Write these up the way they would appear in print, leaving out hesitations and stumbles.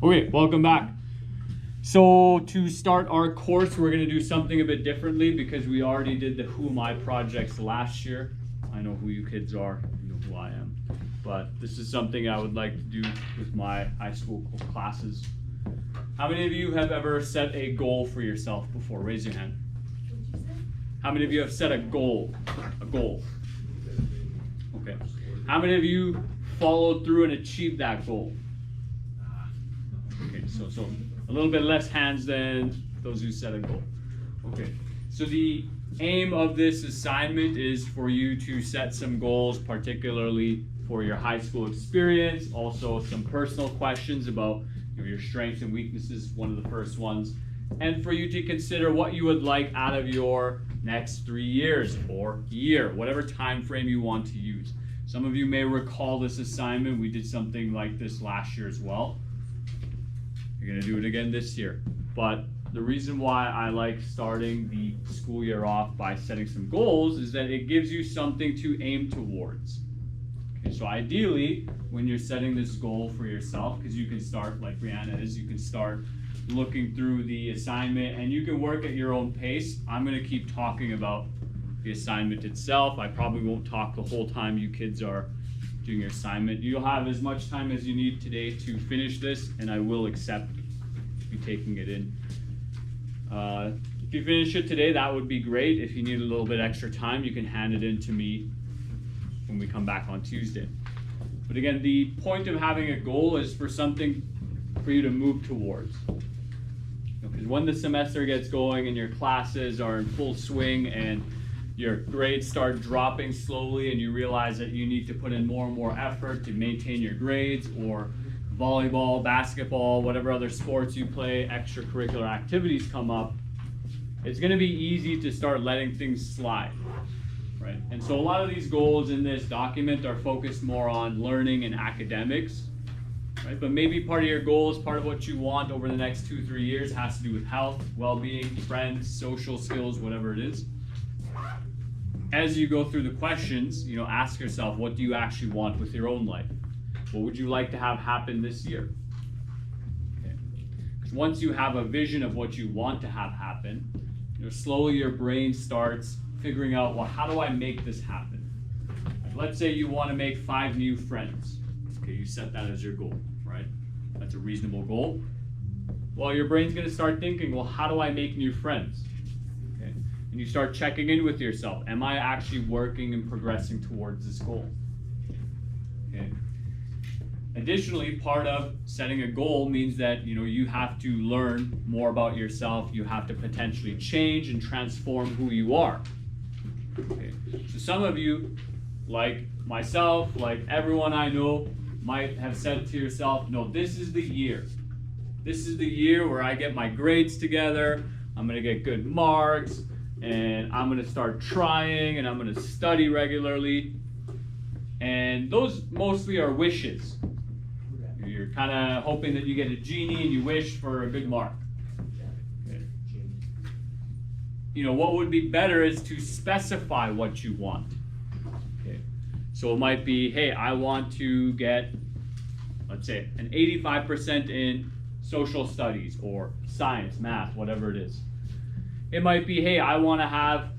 Okay, welcome back. So to start our course, we're going to do something a bit differently because we already did the Who Am I projects last year. I know who you kids are, you know who I am. But this is something I would like to do with my high school classes. How many of you have ever set a goal for yourself before? Raise your hand. What'd you say? How many of you have set a goal? A goal. Okay. How many of you followed through and achieved that goal? Okay, so a little bit less hands than those who set a goal. Okay, so the aim of this assignment is for you to set some goals, particularly for your high school experience, also some personal questions about your strengths and weaknesses, one of the first ones, and for you to consider what you would like out of your next 3 years or year, whatever time frame you want to use. Some of you may recall this assignment. We did something like this last year as well. You're going to do it again this year. But the reason why I like starting the school year off by setting some goals is that it gives you something to aim towards. Okay, so ideally, when you're setting this goal for yourself, because you can start, like Brianna is, you can start looking through the assignment and you can work at your own pace. I'm going to keep talking about the assignment itself. I probably won't talk the whole time you kids are doing your assignment. You'll have as much time as you need today to finish this, and I will accept you taking it in. If you finish it today, that would be great. If you need a little bit extra time, you can hand it in to me when we come back on Tuesday. But again, the point of having a goal is for something for you to move towards. Because when the semester gets going and your classes are in full swing and your grades start dropping slowly and you realize that you need to put in more and more effort to maintain your grades, or volleyball, basketball, whatever other sports you play, extracurricular activities come up, it's going to be easy to start letting things slide, right? And so a lot of these goals in this document are focused more on learning and academics, right? But maybe part of your goals, part of what you want over the next 2-3 years has to do with health, well-being, friends, social skills, whatever it is. As you go through the questions, ask yourself, what do you actually want with your own life? What would you like to have happen this year? Okay. Because once you have a vision of what you want to have happen, slowly your brain starts figuring out, well, how do I make this happen? Let's say you want to make 5 new friends. Okay, you set that as your goal, right? That's a reasonable goal. Well, your brain's going to start thinking, well, how do I make new friends? Okay. And you start checking in with yourself. Am I actually working and progressing towards this goal? Okay. Additionally, part of setting a goal means that you have to learn more about yourself. You have to potentially change and transform who you are. Okay. So some of you, like myself, like everyone I know, might have said to yourself, no, this is the year. This is the year where I get my grades together. I'm going to get good marks, and I'm going to start trying, and I'm going to study regularly. And those mostly are wishes. You're kind of hoping that you get a genie and you wish for a good mark. Okay. What would be better is to specify what you want. Okay. So it might be, hey, I want to get, let's say, an 85% in social studies or science, math, whatever it is. It might be, hey, I want to have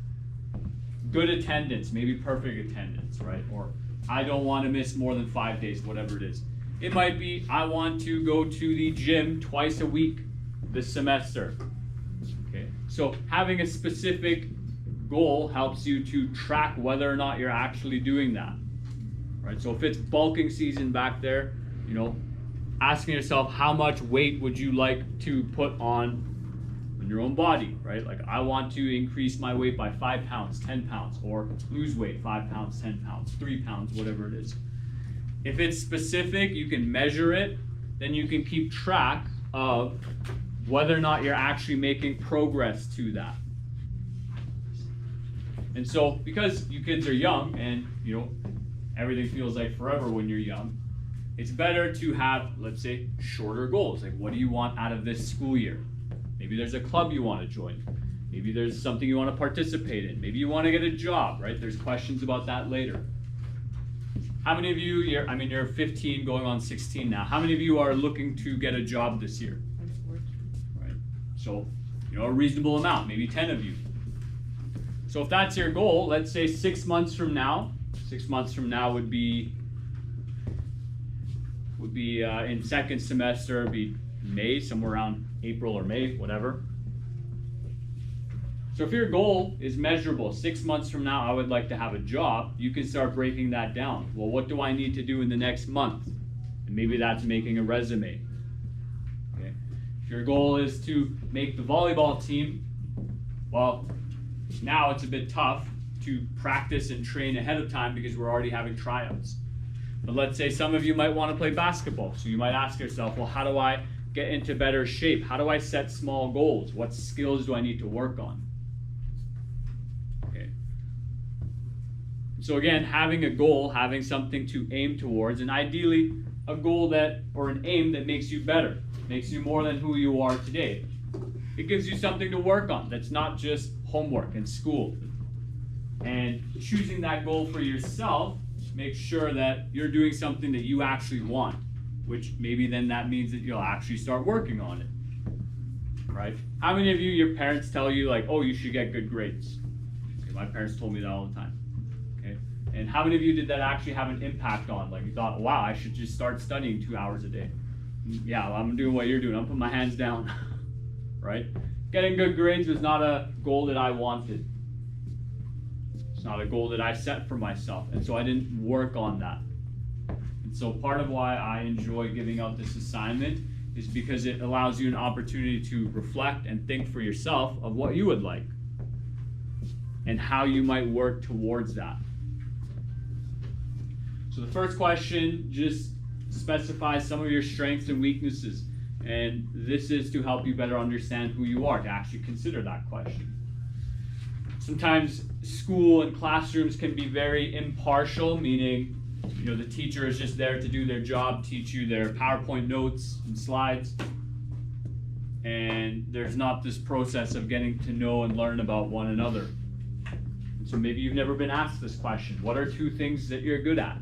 good attendance, maybe perfect attendance, right? Or I don't want to miss more than 5 days, whatever it is. It might be, I want to go to the gym twice a week this semester. Okay. So having a specific goal helps you to track whether or not you're actually doing that. Right? So if it's bulking season back there, asking yourself, how much weight would you like to put on your own body, right? Like, I want to increase my weight by 5 pounds, 10 pounds, or lose weight 5 pounds, 10 pounds, 3 pounds, whatever it is. If it's specific, you can measure it, then you can keep track of whether or not you're actually making progress to that. And so, because you kids are young and, everything feels like forever when you're young, it's better to have, let's say, shorter goals. Like, what do you want out of this school year? Maybe there's a club you want to join. Maybe there's something you want to participate in. Maybe you want to get a job, right? There's questions about that later. How many of you, you're 15 going on 16 now. How many of you are looking to get a job this year? Right. So, a reasonable amount, maybe 10 of you. So if that's your goal, let's say 6 months from now, 6 months from now would be in second semester, be May, somewhere around April or May, whatever. So if your goal is measurable, 6 months from now I would like to have a job, you can start breaking that down. Well, what do I need to do in the next month? And maybe that's making a resume. Okay. If your goal is to make the volleyball team, well, now it's a bit tough to practice and train ahead of time because we're already having tryouts. But let's say some of you might want to play basketball. So you might ask yourself, well, how do I get into better shape? How do I set small goals? What skills do I need to work on? Okay. So again, having a goal, having something to aim towards, and ideally a goal that, or an aim that makes you better, makes you more than who you are today. It gives you something to work on that's not just homework and school. And choosing that goal for yourself, make sure that you're doing something that you actually want, which maybe then that means that you'll actually start working on it, right? How many of you, your parents tell you like, oh, you should get good grades? Okay, my parents told me that all the time, okay? And how many of you did that actually have an impact on? Like you thought, wow, I should just start studying 2 hours a day. Yeah, well, I'm doing what you're doing. I'm putting my hands down, right? Getting good grades was not a goal that I wanted. It's not a goal that I set for myself, and so I didn't work on that. And so part of why I enjoy giving out this assignment is because it allows you an opportunity to reflect and think for yourself of what you would like and how you might work towards that. So the first question just specifies some of your strengths and weaknesses, and this is to help you better understand who you are, to actually consider that question. Sometimes school and classrooms can be very impartial, meaning the teacher is just there to do their job, teach you their PowerPoint notes and slides, and there's not this process of getting to know and learn about one another. And so maybe you've never been asked this question. What are 2 things that you're good at?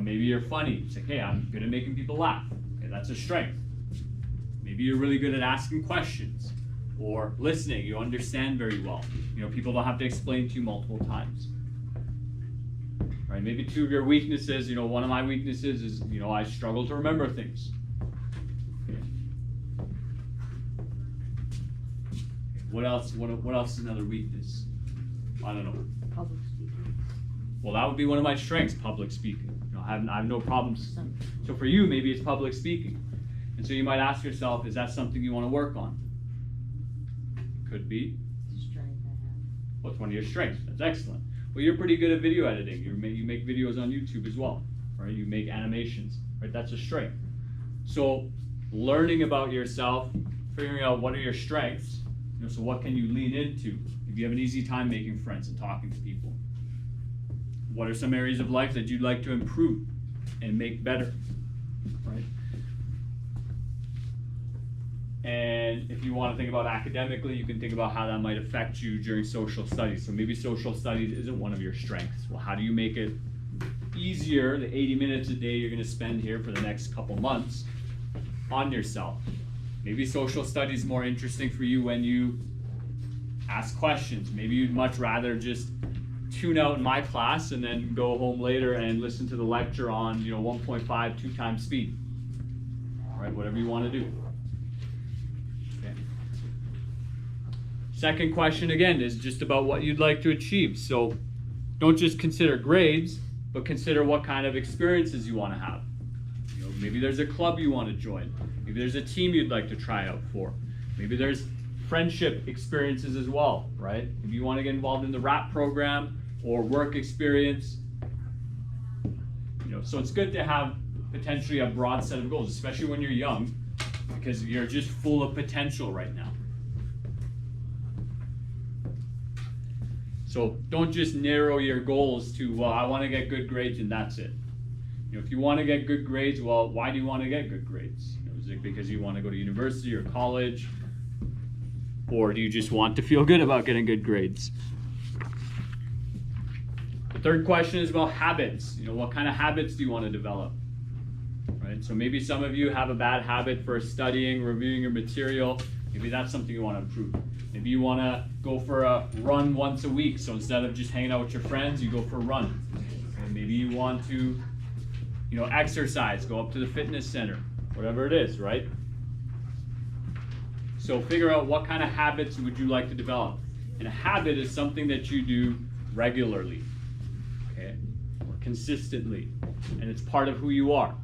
Maybe you're funny. It's like, hey, I'm good at making people laugh. Okay, that's a strength. Maybe you're really good at asking questions or listening. You understand very well. People don't have to explain to you multiple times. Right? Maybe 2 of your weaknesses, one of my weaknesses is, I struggle to remember things. Okay. What else? What else is another weakness? I don't know. Public speaking. Well, that would be one of my strengths, public speaking. I have no problems. So for you, maybe it's public speaking. And so you might ask yourself, is that something you want to work on? Could be. Strength I have. What's one of your strengths? That's excellent. Well, you're pretty good at video editing. You make videos on YouTube as well, right? You make animations, right? That's a strength. So learning about yourself, figuring out what are your strengths, so what can you lean into if you have an easy time making friends and talking to people. What are some areas of life that you'd like to improve and make better, right? And if you want to think about academically, you can think about how that might affect you during social studies. So maybe social studies isn't one of your strengths. Well, how do you make it easier, the 80 minutes a day you're going to spend here for the next couple months, on yourself? Maybe social studies is more interesting for you when you ask questions. Maybe you'd much rather just tune out in my class and then go home later and listen to the lecture on 1.5, 2 times speed. Right, whatever you want to do. Okay. Second question again is just about what you'd like to achieve. So don't just consider grades, but consider what kind of experiences you want to have. Maybe there's a club you want to join. Maybe there's a team you'd like to try out for. Maybe there's friendship experiences as well, right? If you want to get involved in the rap program or work experience, so it's good to have potentially a broad set of goals, especially when you're young, because you're just full of potential right now. So don't just narrow your goals to, well, I want to get good grades and that's it. If you want to get good grades, well, why do you want to get good grades? Is it because you want to go to university or college? Or do you just want to feel good about getting good grades? The third question is about habits. You know, what kind of habits do you want to develop? Right? So maybe some of you have a bad habit for studying, reviewing your material. Maybe that's something you want to improve. Maybe you want to go for a run once a week. So instead of just hanging out with your friends, you go for a run. And maybe you want to, exercise, go up to the fitness center, whatever it is, right? So figure out what kind of habits would you like to develop. And a habit is something that you do regularly, okay, or consistently, and it's part of who you are.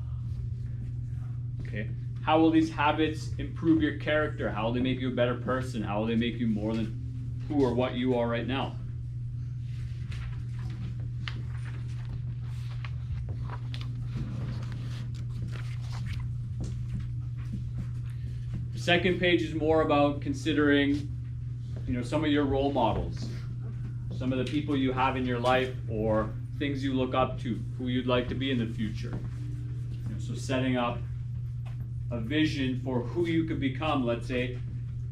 Okay, how will these habits improve your character? How will they make you a better person? How will they make you more than who or what you are right now? The second page is more about considering, some of your role models, some of the people you have in your life, or things you look up to, who you'd like to be in the future. So setting up a vision for who you could become, let's say,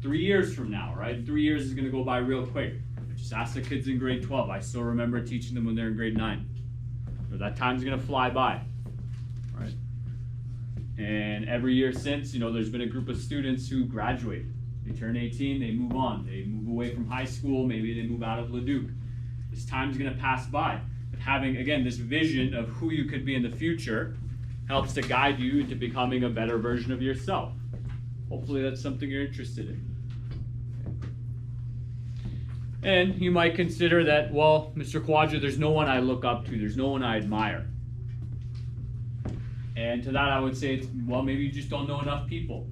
3 years from now, right? 3 years is going to go by real quick. Just ask the kids in grade 12. I still remember teaching them when they're in grade 9. So that time's going to fly by, right? And every year since, there's been a group of students who graduate. They turn 18, they move on. They move away from high school, maybe they move out of Leduc. This time's going to pass by. But having, again, this vision of who you could be in the future helps to guide you into becoming a better version of yourself. Hopefully that's something you're interested in. And you might consider that, well, Mr. Quadra, there's no one I look up to, there's no one I admire. And to that I would say, well, maybe you just don't know enough people.